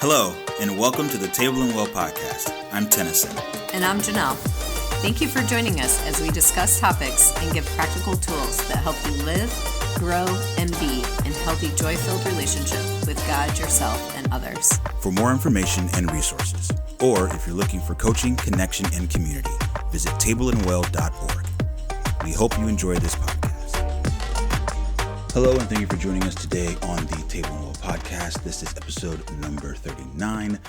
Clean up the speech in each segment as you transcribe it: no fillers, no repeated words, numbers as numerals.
Hello, and welcome to the Table and Well podcast. I'm Tennison. And I'm Ginelle. Thank you for joining us as we discuss topics and give practical tools that help you live, grow, and be in healthy, joy-filled relationship with God, yourself, and others. For more information and resources, or if you're looking for coaching, connection, and community, visit tableandwell.org. We hope you enjoy this podcast. Hello, and thank you for joining us today on the Table and Well podcast. This is episode number 39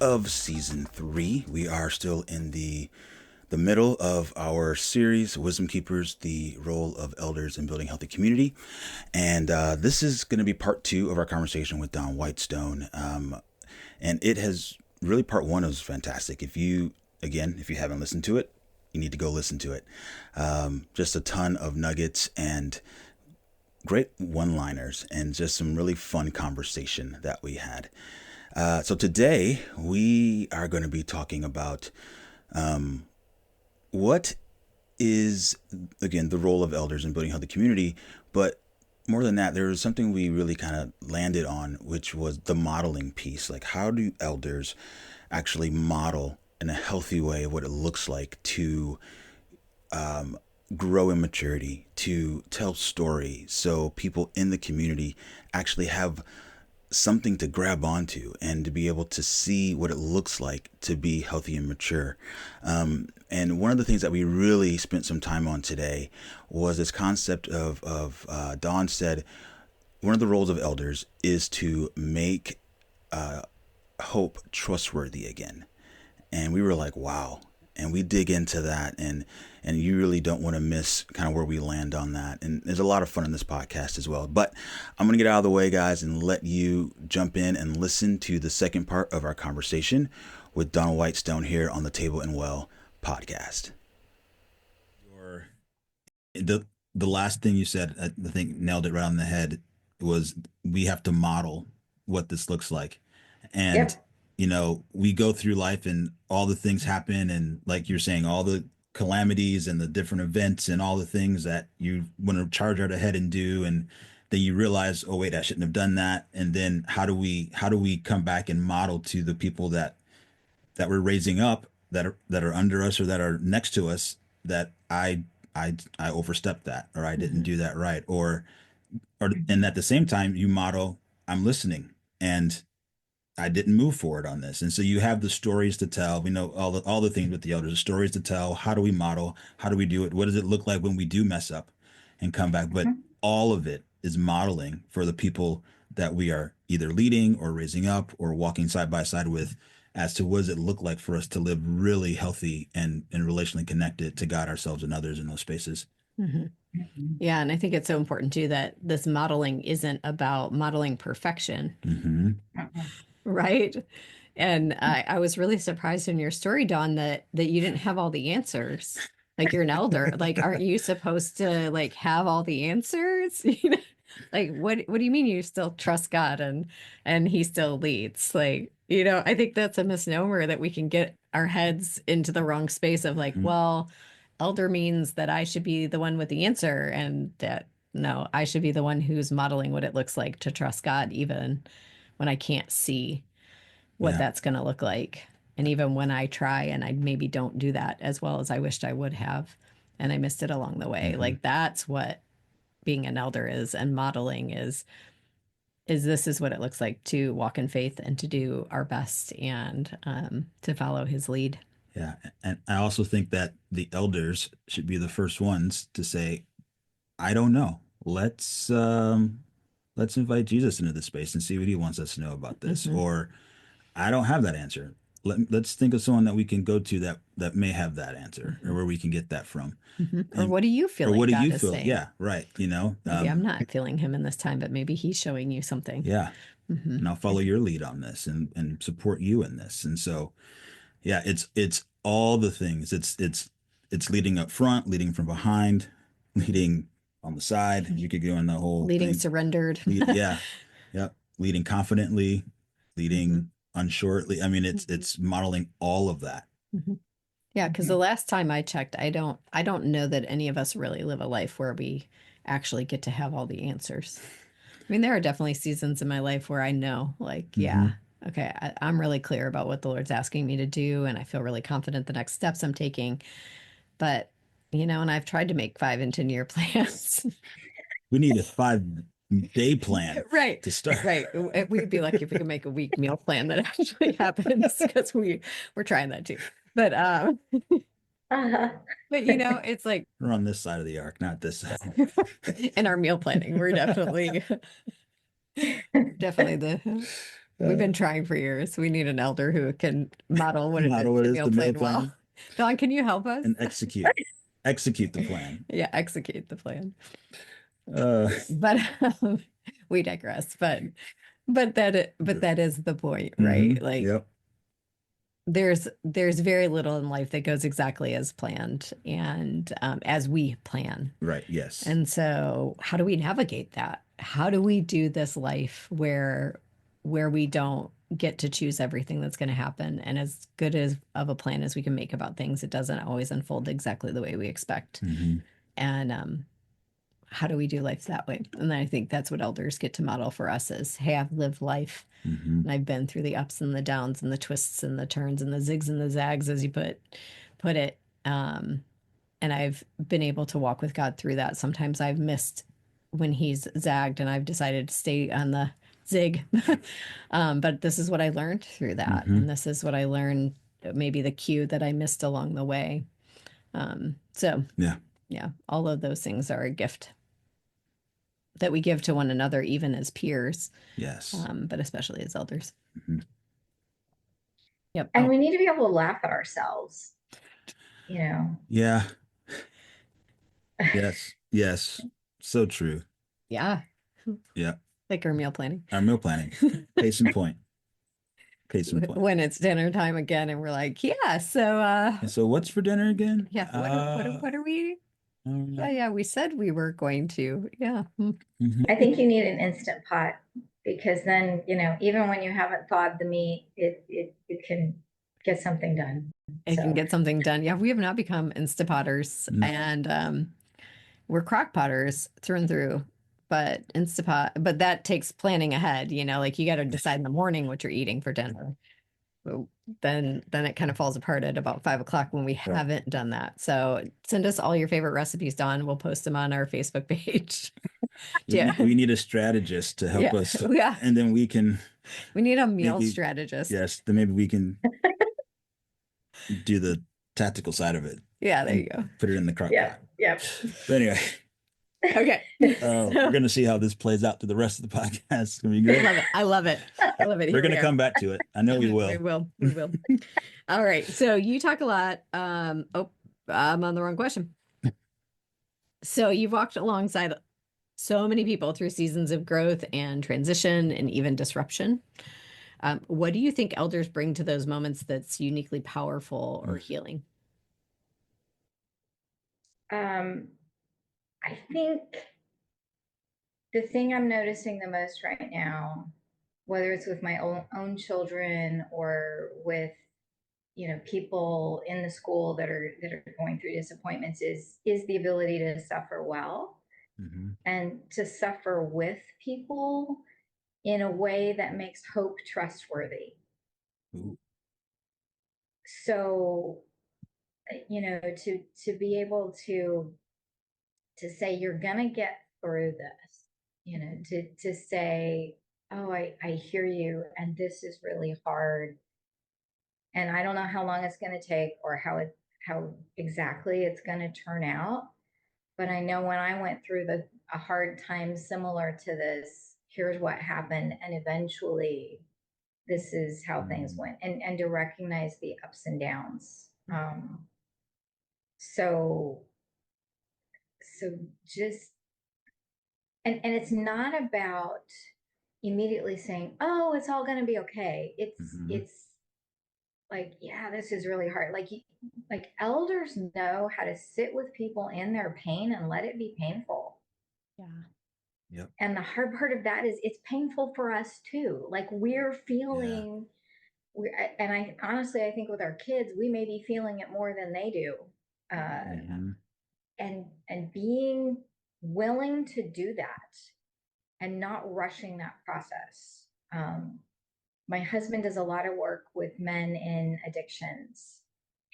of season 3. We are still in the middle of our series, Wisdom Keepers, the role of elders in building healthy community. And this is going to be part 2 of our conversation with Dawn Whitestone. And it has really, part 1 was fantastic. If you haven't listened to it, you need to go listen to it. Just a ton of nuggets and great one-liners and just some really fun conversation that we had. So today we are going to be talking about what is, again, the role of elders in building healthy community. But more than that, there was something we really kind of landed on, which was the modeling piece. Like, how do elders actually model in a healthy way what it looks like to grow in maturity, to tell story, so people in the community actually have something to grab onto and to be able to see what it looks like to be healthy and mature. And one of the things that we really spent some time on today was this concept of Dawn said, one of the roles of elders is to make hope trustworthy again. And we were like, wow. And we dig into that, and you really don't want to miss kind of where we land on that. And there's a lot of fun in this podcast as well. But I'm going to get out of the way, guys, and let you jump in and listen to the second part of our conversation with Dawn Whitestone here on the Table and Well podcast. The last thing you said, I think nailed it right on the head, was we have to model what this looks like. And yep. You know, we go through life and all the things happen, and like you're saying, all the calamities and the different events and all the things that you want to charge out ahead and do, and then you realize, oh wait, I shouldn't have done that. And then how do we come back and model to the people that we're raising up, that are under us or that are next to us, that I overstepped that, or I didn't do that right, or and at the same time you model, I'm listening and I didn't move forward on this. And so you have the stories to tell. We know all the things with the elders, the stories to tell. How do we model? How do we do it? What does it look like when we do mess up and come back? But all of it is modeling for the people that we are either leading or raising up or walking side by side with, as to what does it look like for us to live really healthy and relationally connected to God, ourselves, and others in those spaces. Mm-hmm. Yeah. And I think it's so important too, that this modeling isn't about modeling perfection. Mm-hmm. Right. And I was really surprised in your story, Dawn, that you didn't have all the answers. Like, you're an elder. Like, aren't you supposed to like have all the answers? You know? Like, what do you mean you still trust God and he still leads? Like, you know, I think that's a misnomer, that we can get our heads into the wrong space of like, well, elder means that I should be the one with the answer, and that no, I should be the one who's modeling what it looks like to trust God, even when I can't see what that's going to look like. And even when I try and I maybe don't do that as well as I wished I would have, and I missed it along the way. Mm-hmm. Like, that's what being an elder is, and modeling is this is what it looks like to walk in faith and to do our best and to follow his lead. Yeah. And I also think that the elders should be the first ones to say, I don't know. Let's invite Jesus into this space and see what he wants us to know about this. Mm-hmm. Or, I don't have that answer. Let's think of someone that we can go to that may have that answer, mm-hmm. or where we can get that from. Mm-hmm. Or what do you feel? Or like what God do you feel? Saying? Yeah, right. You know, maybe I'm not feeling him in this time, but maybe he's showing you something. Yeah. Mm-hmm. And I'll follow your lead on this and support you in this. And so, yeah, it's all the things. It's leading up front, leading from behind, leading on the side. You could go in the whole leading thing. Surrendered. Yeah. Leading confidently, leading unsuredly. I mean, it's modeling all of that. Mm-hmm. Yeah, because the last time I checked, I don't know that any of us really live a life where we actually get to have all the answers. I mean, there are definitely seasons in my life where I know, like, yeah, okay, I'm really clear about what the Lord's asking me to do, and I feel really confident the next steps I'm taking. But, and I've tried to make 5 and 10 year plans. We need a 5-day plan Right. to start. Right. We'd be lucky if we could make a week meal plan that actually happens because we're trying that too. But but it's like We're on this side of the arc, not this side. in our meal planning, we're definitely we've been trying for years. We need an elder who can model what it is to meal plan well. Dawn, can you help us? And execute the plan. Yeah, execute the plan. But we digress. But that is the point, right? Like, yep. There's very little in life that goes exactly as planned and as we plan. Right. Yes. And so, how do we navigate that? How do we do this life where we don't get to choose everything that's going to happen, and as good as of a plan as we can make about things, it doesn't always unfold exactly the way we expect. And how do we do life that way? And I think that's what elders get to model for us is, hey, I've lived life and I've been through the ups and the downs and the twists and the turns and the zigs and the zags, as you put it. And I've been able to walk with God through that. Sometimes I've missed when he's zagged and I've decided to stay on the zig. But this is what I learned through that. And this is what I learned, maybe the cue that I missed along the way. So yeah, all of those things are a gift that we give to one another, even as peers. Yes. But especially as elders. Yep. And we need to be able to laugh at ourselves, Yeah. Yes. Yes. So true. Yeah. Yeah. Like our meal planning. Case in point. When it's dinner time again and we're like, yeah, so what's for dinner again? Yeah. What are we? Yeah, we said we were going to. Yeah. I think you need an Instant Pot, because then, even when you haven't thawed the meat, it can get something done. It can get something done. Yeah, we have not become Instapotters, and we're crock potters through and through. But but that takes planning ahead. Like you got to decide in the morning what you're eating for dinner. Then it kind of falls apart at about 5 o'clock when we haven't done that. So send us all your favorite recipes, Dawn. We'll post them on our Facebook page. We need a strategist to help us. Yeah. And then we need a meal strategist. Yes. Then maybe we can do the tactical side of it. Yeah, there you go. Put it in the crock pot. Yep. But anyway. Okay. We're going to see how this plays out through the rest of the podcast. It's going to be great. I love it. We're going to come back to it. I know we will. We will. All right. So you talk a lot. I'm on the wrong question. So you've walked alongside so many people through seasons of growth and transition and even disruption. What do you think elders bring to those moments that's uniquely powerful or healing? I think the thing I'm noticing the most right now, whether it's with my own children or with people in the school that are going through disappointments, is the ability to suffer well and to suffer with people in a way that makes hope trustworthy. Ooh. So, to be able to say you're gonna get through this, to say, oh, I hear you, and this is really hard, and I don't know how long it's going to take or how exactly it's going to turn out, but I know when I went through a hard time similar to this, here's what happened, and eventually this is how things went, and to recognize the ups and downs. So just, and it's not about immediately saying, oh, it's all going to be okay. It's like, yeah, this is really hard. Like elders know how to sit with people in their pain and let it be painful. Yeah. Yep. And the hard part of that is it's painful for us too. Like we're feeling, and I honestly, I think with our kids, we may be feeling it more than they do. And being willing to do that and not rushing that process. my husband does a lot of work with men in addictions,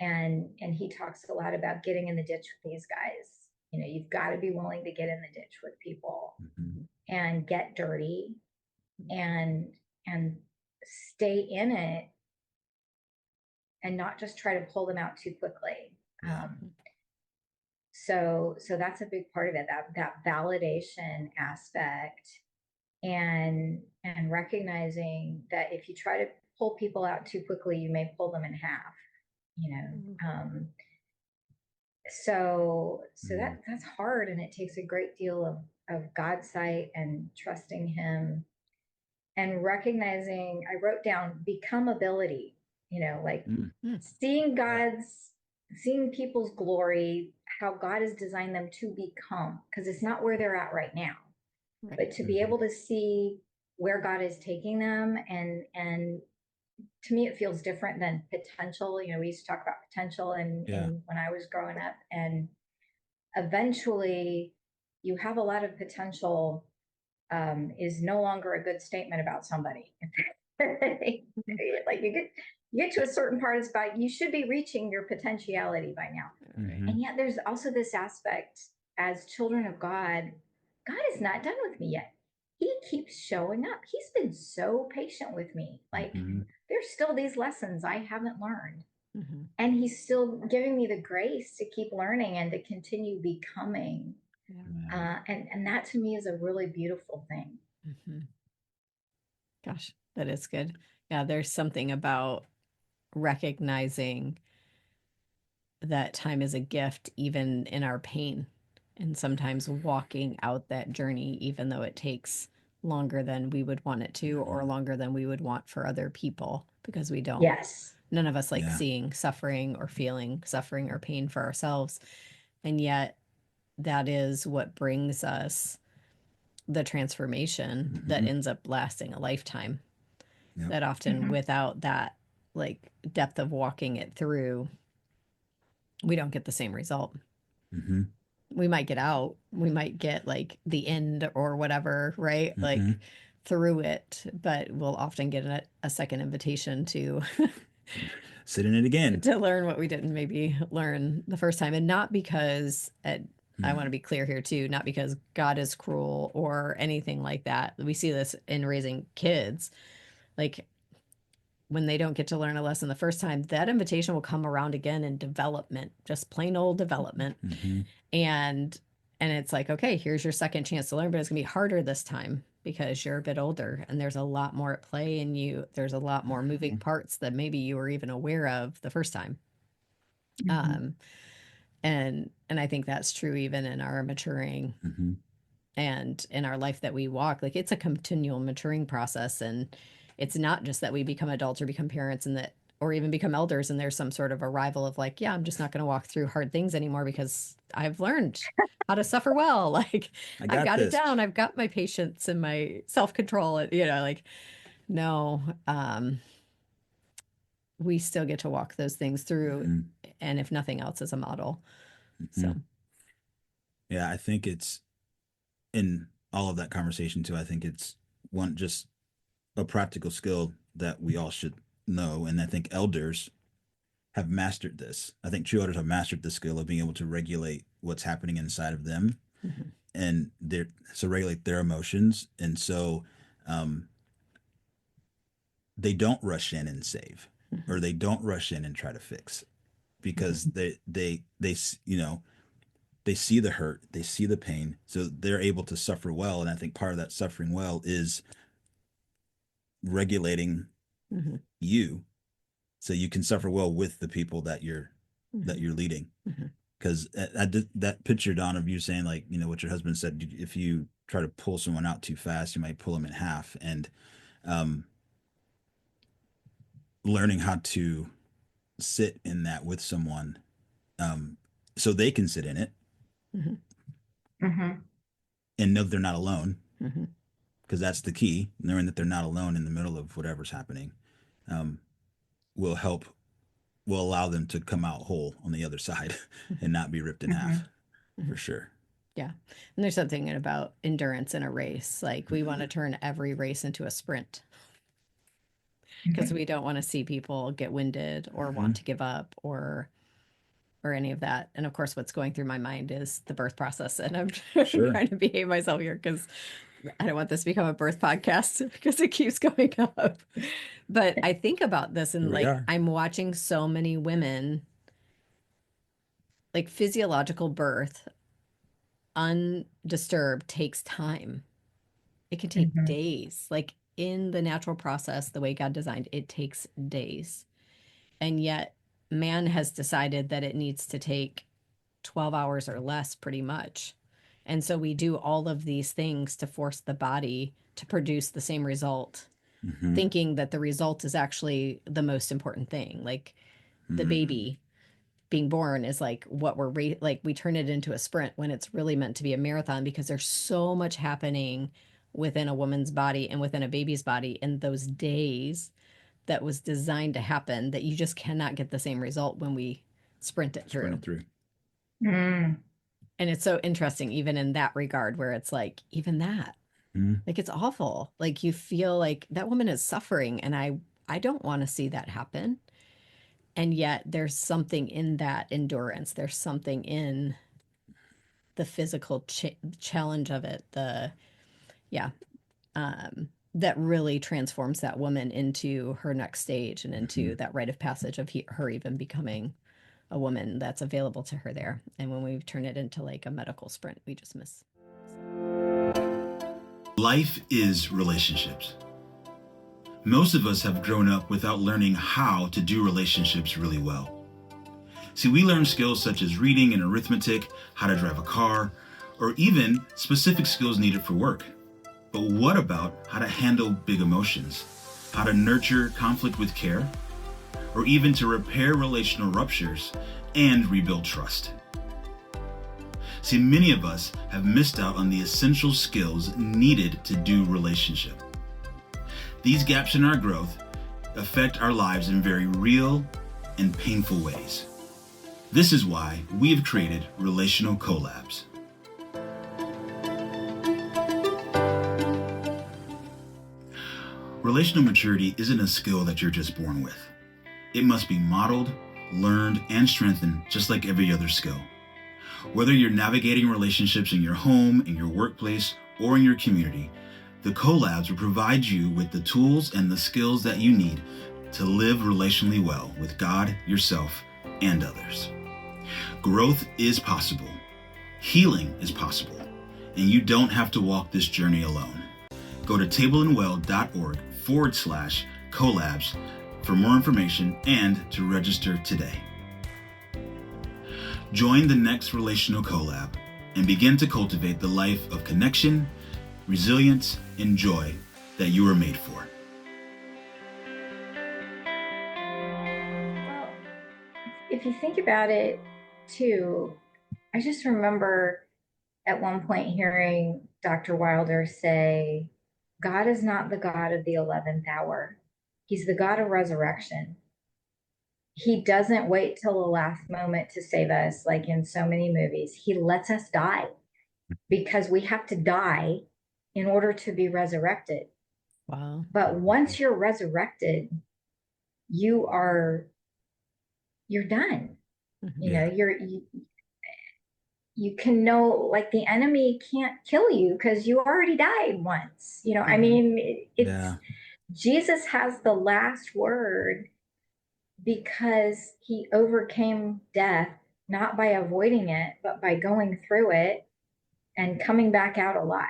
and he talks a lot about getting in the ditch with these guys. You know, you've got to be willing to get in the ditch with people and get dirty and stay in it and not just try to pull them out too quickly. So that's a big part of it, that validation aspect, and recognizing that if you try to pull people out too quickly, you may pull them in half, you know. So that's hard, and it takes a great deal of God's sight and trusting him and recognizing. I wrote down becomability, you know, like seeing people's glory, how God has designed them to become, because it's not where they're at right now, but to be able to see where God is taking them. And to me, it feels different than potential. You know, we used to talk about potential and when I was growing up, and eventually you have a lot of potential, is no longer a good statement about somebody. Like you get to a certain part, it's about, you should be reaching your potentiality by now. And yet there's also this aspect, as children of God, God is not done with me yet. He keeps showing up. He's been so patient with me. Like there's still these lessons I haven't learned. And he's still giving me the grace to keep learning and to continue becoming. And that to me is a really beautiful thing. Gosh, that is good. Yeah, there's something about recognizing that time is a gift, even in our pain, and sometimes walking out that journey, even though it takes longer than we would want it to, or longer than we would want for other people, because we don't. None of us like seeing suffering or feeling suffering or pain for ourselves. And yet that is what brings us the transformation that ends up lasting a lifetime. That often without that like depth of walking it through, we don't get the same result. We might get out, we might get like the end or whatever, right? Like through it, but we'll often get a second invitation to sit in it again, to learn what we didn't maybe learn the first time. And not because, I want to be clear here too, not because God is cruel or anything like that. We see this in raising kids. Like when they don't get to learn a lesson the first time, that invitation will come around again in development, just plain old development. And it's like, okay, here's your second chance to learn, but it's gonna be harder this time because you're a bit older and there's a lot more at play, and there's a lot more moving parts that maybe you were even aware of the first time. And I think that's true even in our maturing and in our life that we walk. Like it's a continual maturing process, and it's not just that we become adults or become parents and that, or even become elders, and there's some sort of arrival of like, yeah, I'm just not going to walk through hard things anymore because I've learned how to suffer well. Like I've got it down. I've got my patience and my self-control, you know, like, no, we still get to walk those things through. And if nothing else, as a model. So, yeah, I think it's in all of that conversation too. I think it's just a practical skill that we all should know. And I think elders have mastered this. I think true elders have mastered the skill of being able to regulate what's happening inside of them and regulate their emotions. And so, they don't rush in and save, or they don't rush in and try to fix, because they you know, they see the hurt, they see the pain, so they're able to suffer well. And I think part of that suffering well is regulating you, so you can suffer well with the people that you're leading. Because that picture, Don, of you saying, like, you know, what your husband said, if you try to pull someone out too fast, you might pull them in half. And learning how to sit in that with someone, so they can sit in it and know they're not alone, because that's the key. Knowing that they're not alone in the middle of whatever's happening, will allow them to come out whole on the other side and not be ripped in half, for sure. Yeah. And there's something about endurance in a race. Like we want to turn every race into a sprint. because we don't want to see people get winded or want to give up or any of that. And of course, what's going through my mind is the birth process. And I'm trying to behave myself here because I don't want this to become a birth podcast because it keeps going up. But I think about this and like, I'm watching so many women, like physiological birth, undisturbed takes time. It can take days. Like in the natural process, the way God designed, it takes days. And yet man has decided that it needs to take 12 hours or less pretty much. And so we do all of these things to force the body to produce the same result, thinking that the result is actually the most important thing. Like the baby being born is like what we're like, we turn it into a sprint when it's really meant to be a marathon because there's so much happening within a woman's body and within a baby's body in those days that was designed to happen that you just cannot get the same result when we sprint it through. And it's so interesting, even in that regard, where it's like, even that, like, it's awful. Like you feel like that woman is suffering and I don't want to see that happen. And yet there's something in that endurance. There's something in the physical challenge of it. That really transforms that woman into her next stage and into that rite of passage of her even becoming a woman that's available to her there. And when we turn it into like a medical sprint, we just miss. Life is relationships. Most of us have grown up without learning how to do relationships really well. See, we learn skills such as reading and arithmetic, how to drive a car, or even specific skills needed for work. But what about how to handle big emotions, how to nurture conflict with care, or even to repair relational ruptures and rebuild trust? See, many of us have missed out on the essential skills needed to do relationship. These gaps in our growth affect our lives in very real and painful ways. This is why we have created Relational Collabs. Relational maturity isn't a skill that you're just born with. It must be modeled, learned, and strengthened just like every other skill. Whether you're navigating relationships in your home, in your workplace, or in your community, the Collabs will provide you with the tools and the skills that you need to live relationally well with God, yourself, and others. Growth is possible. Healing is possible. And you don't have to walk this journey alone. Go to tableandwell.org/collabs for more information and to register today. Join the next Relational Collab and begin to cultivate the life of connection, resilience, and joy that you were made for. Well, if you think about it too, I just remember at one point hearing Dr. Wilder say, God is not the God of the 11th hour. He's the God of resurrection. He doesn't wait till the last moment to save us, like in so many movies. He lets us die because we have to die in order to be resurrected. Wow. But once you're resurrected, you're done. You know, you can know, like, the enemy can't kill you because you already died once. You know, I mean, Jesus has the last word because he overcame death, not by avoiding it, but by going through it and coming back out alive.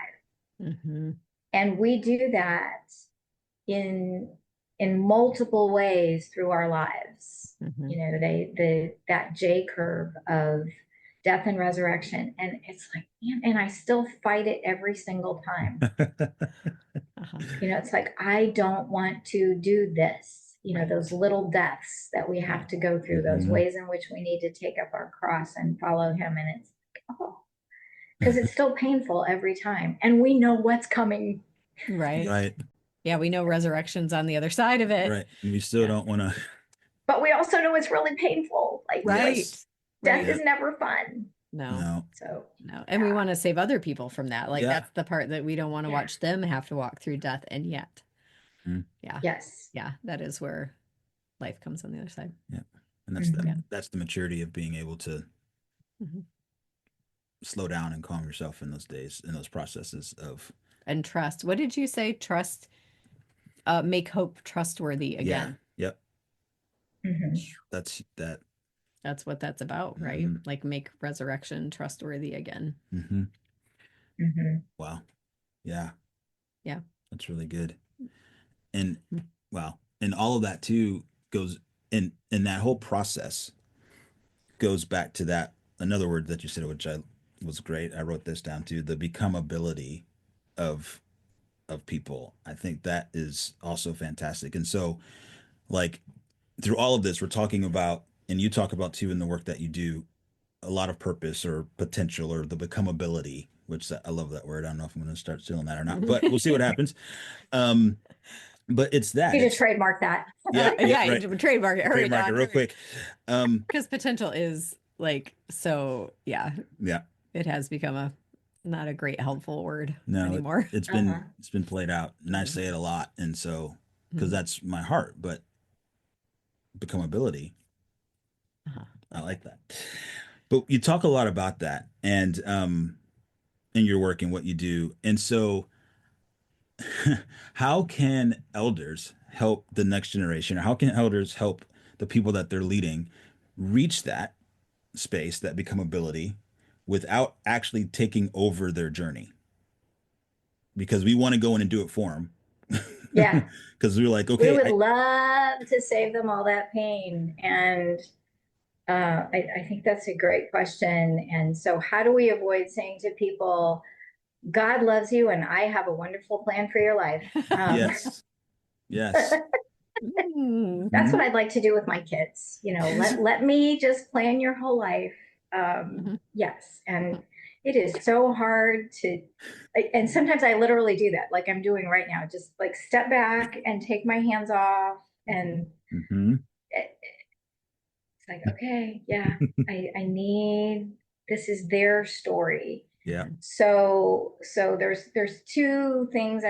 And we do that in multiple ways through our lives. You know, that J curve of death and resurrection. And it's like, man, and I still fight it every single time. You know, it's like, I don't want to do this. You know, those little deaths that we have to go through, those ways in which we need to take up our cross and follow him. And it's like, oh, because it's still painful every time. And we know what's coming. Right. Yeah, we know resurrection's on the other side of it. Right. And we still don't want to. But we also know it's really painful. Like, death is never fun. No. And we want to save other people from that. Like, that's the part that we don't want to watch them have to walk through death. And yet Yeah. Yes. Yeah. That is where life comes on the other side. Yeah. And that's the maturity of being able to slow down and calm yourself in those days, in those processes of. And trust. What did you say? Trust, make hope trustworthy again. Yeah. Yep. Mm-hmm. That's that. That's what that's about, right? Like make resurrection trustworthy again. Wow. Yeah. Yeah. That's really good. And wow. And all of that too goes in that whole process goes back to that another word that you said, which I was great. I wrote this down too, the becomability of people. I think that is also fantastic. And so like through all of this, we're talking about, and you talk about too in the work that you do, a lot of purpose or potential or the becomability, which I love that word. I don't know if I'm going to start stealing that or not, but we'll see what happens. But it's that. You just trademark that. Yeah, yeah, right. Trademark it. Hurry, Trademark it real quick. Because potential is like, so yeah. Yeah. It has become not a great helpful word anymore. It's been played out, and I Mm-hmm. say it a lot, and so because that's my heart. But becomability, I like that. But you talk a lot about that, and in your work and what you do, and so how can elders help the next generation, or how can elders help the people that they're leading reach that space, that becomability, without actually taking over their journey? Because we want to go in and do it for them. Yeah. Because we're like, okay, we would love to save them all that pain. And I think that's a great question. And so, how do we avoid saying to people, God loves you and I have a wonderful plan for your life? Yes. Yes. That's what I'd like to do with my kids. Let me just plan your whole life. Yes. And it is so hard and sometimes I literally do that, like I'm doing right now, just like step back and take my hands off. And it's like, okay, yeah, I need, this is their story. Yeah. So there's two things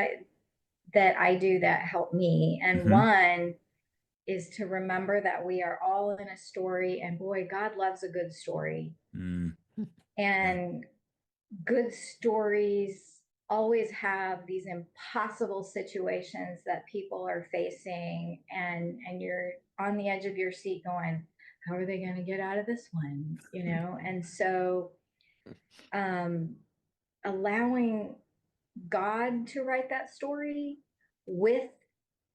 that I do that help me. And one is to remember that we are all in a story, and boy, God loves a good story. And good stories always have these impossible situations that people are facing, and you're on the edge of your seat going, how are they going to get out of this one? And so allowing God to write that story with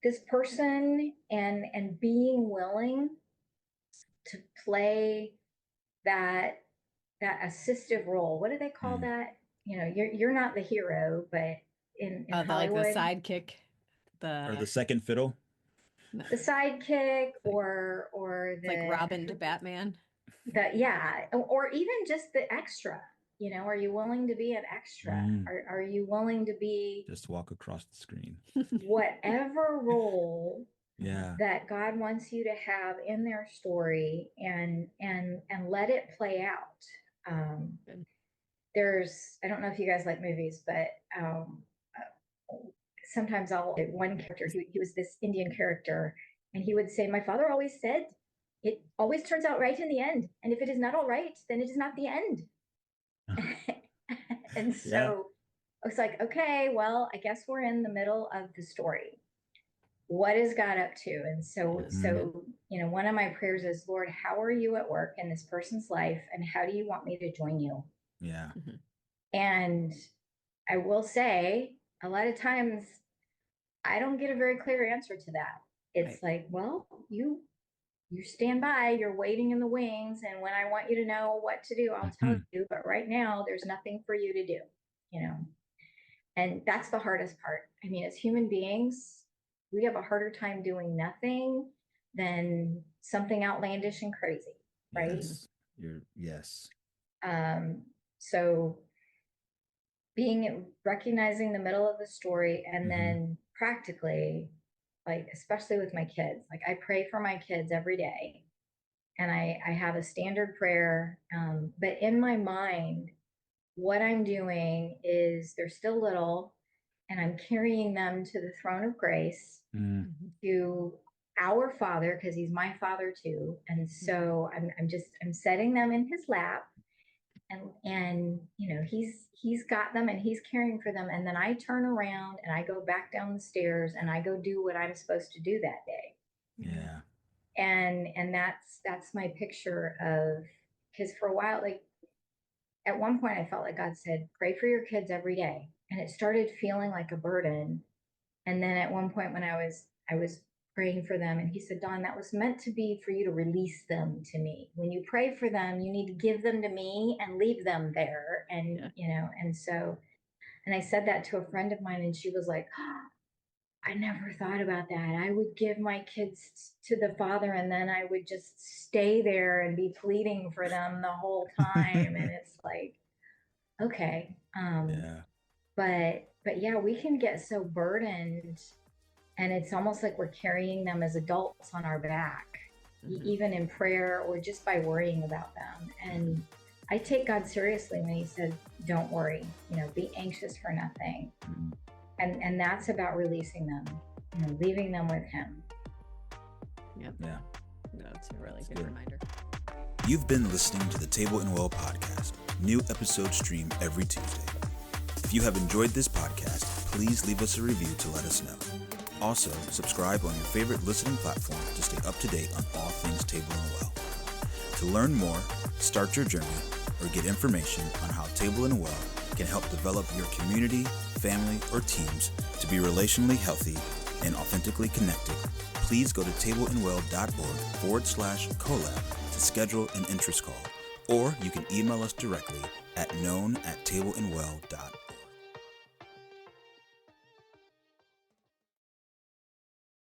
this person, and being willing to play that assistive role. What do they call that? You're not the hero, but in Hollywood, like the sidekick, or the second fiddle, the sidekick, or the like Robin to Batman. Or even just the extra. Are you willing to be an extra? Are you willing to be just walk across the screen? Whatever role yeah, that God wants you to have in their story, and let it play out. I don't know if you guys like movies, but sometimes one character, he was this Indian character, and he would say, my father always said, it always turns out right in the end. And if it is not all right, then it is not the end. And so I was like, okay, well, I guess we're in the middle of the story. What is God up to? And so, one of my prayers is, Lord, how are you at work in this person's life? And how do you want me to join you? Yeah. And I will say, a lot of times I don't get a very clear answer to that. It's like, well, you stand by, you're waiting in the wings. And when I want you to know what to do, I'll tell you. But right now, there's nothing for you to do, And that's the hardest part. I mean, as human beings, we have a harder time doing nothing than something outlandish and crazy, right? Yes. So recognizing the middle of the story, and then practically, like, especially with my kids, like I pray for my kids every day, and I have a standard prayer. But in my mind, what I'm doing is, they're still little, and I'm carrying them to the throne of grace, to our Father, because he's my Father too. And so I'm setting them in his lap, and he's got them and he's caring for them. And then I turn around and I go back down the stairs and I go do what I'm supposed to do that day. Yeah. And that's my picture of, because for a while, like at one point I felt like God said, pray for your kids every day. And it started feeling like a burden. And then at one point when I was praying for them, and he said, Dawn, that was meant to be for you to release them to me. When you pray for them, you need to give them to me and leave them there. And, and I said that to a friend of mine, and she was like, oh, I never thought about that. I would give my kids to the Father, and then I would just stay there and be pleading for them the whole time. And it's like, okay. But yeah, we can get so burdened, and it's almost like we're carrying them as adults on our back, even in prayer or just by worrying about them. And I take God seriously when he says, don't worry, be anxious for nothing. And that's about releasing them, leaving them with him. Yep. Yeah. That's a really good reminder. You've been listening to the Table and Well podcast. New episodes stream every Tuesday. If you have enjoyed this podcast, please leave us a review to let us know. Also, subscribe on your favorite listening platform to stay up to date on all things Table and Well. To learn more, start your journey, or get information on how Table and Well can help develop your community, family, or teams to be relationally healthy and authentically connected, please go to tableandwell.org/collab to schedule an interest call, or you can email us directly at known@tableandwell.org.